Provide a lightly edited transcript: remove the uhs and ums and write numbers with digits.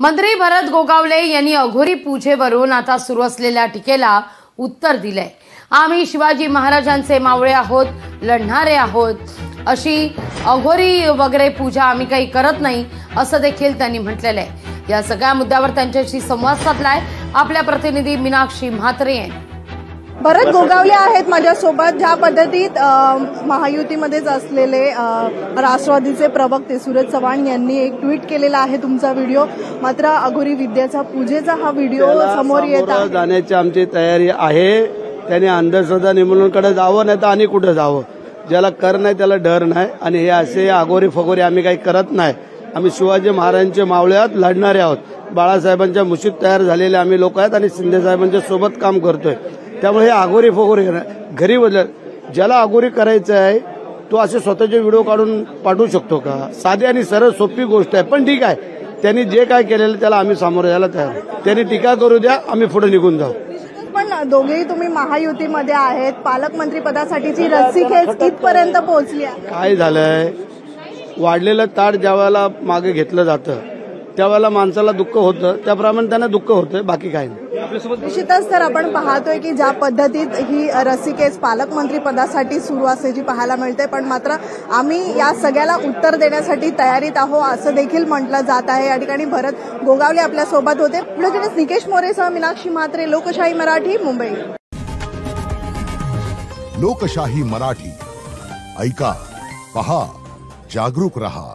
मंत्री भरत गोगावले यांनी अघोरी पूजेवरून आता सुरू असलेल्या टीकेला उत्तर दिलंय। आम्ही शिवाजी महाराजांचे मावळे आहोत, लढणारे आहोत, अशी अघोरी वगैरे पूजा आम्ही काही करत नाही असं देखील त्यांनी म्हटलेलं आहे। या सगळ्या मुद्द्यावर त्यांच्याशी संवाद साधलाय आपल्या प्रतिनिधी मीनाक्षी म्हात्रे यांनी। भरत गोगावले आहेत माझ्यासोबत। ज्या पद्धतीत महायुतीमध्येच असलेले राष्ट्रवादीचे प्रवक्ते सूरज चव्हाण यांनी एक ट्विट केलेला आहे तुमचा व्हिडिओ, मात्र अघोरी विद्याचा पूजेचा हा व्हिडिओ समोर येत आहे। जाण्याची आमची तयारी आहे। त्याने अंधश्रद्धा निर्मूलनाकडे जावं, नाही तर आणि कुठे जावं। ज्याला कर नाही त्याला डर नाही, आणि हे असे अघोरी फगोरी आम्ही काही करत नाही। आम्ही शिवाजी महाराजांचे मावळे आहोत, लढणारे आहोत। बाळासाहेबांच्या मुशीत तयार झालेले आम्ही लोक आहेत आणि शिंदे साहेबांच्या सोबत काम करतोय। त्यामुळे हे अघोरी फगोरी घरी बदल, ज्याला अघोरी करायचं आहे तो असे स्वतःचे व्हिडिओ काढून पाठवू शकतो का? साधी आणि सरळ सोपी गोष्ट आहे। पण ठीक आहे, त्यांनी जे काय केलेलं त्याला आम्ही सामोरं जायला तयार आहे। त्यांनी टीका करू द्या, आम्ही पुढे निघून जाऊ। पण दोघेही तुम्ही महायुतीमध्ये आहेत, पालकमंत्री पदासाठीची रस्सीखेच इथपर्यंत पोहोचली आहे। काय झालंय, वाढलेलं ताट ज्यावेळेला मागे घेतलं जातं त्यावेळेला माणसाला दुःख होतं, त्याप्रमाणे त्यांना दुःख होतं, बाकी काय नाही। निश्चितच तर आपण पाहतोय की ज्या पद्धतीत ही रस्सीखेच पालकमंत्री पदासाठी सुरू असल्याची पाहायला मिळते, पण मात्र आम्ही या सगळ्याला उत्तर देण्यासाठी तयारीत आहोत असं देखील म्हटलं जात आहे। या ठिकाणी भरत गोगावले आपल्या सोबत होते। पुढे निकेश मोरेसह मीनाक्षी म्हात्रे, लोकशाही मराठी, मुंबई। लोकशाही मराठी, ऐका, पहा, जागरूक रहा।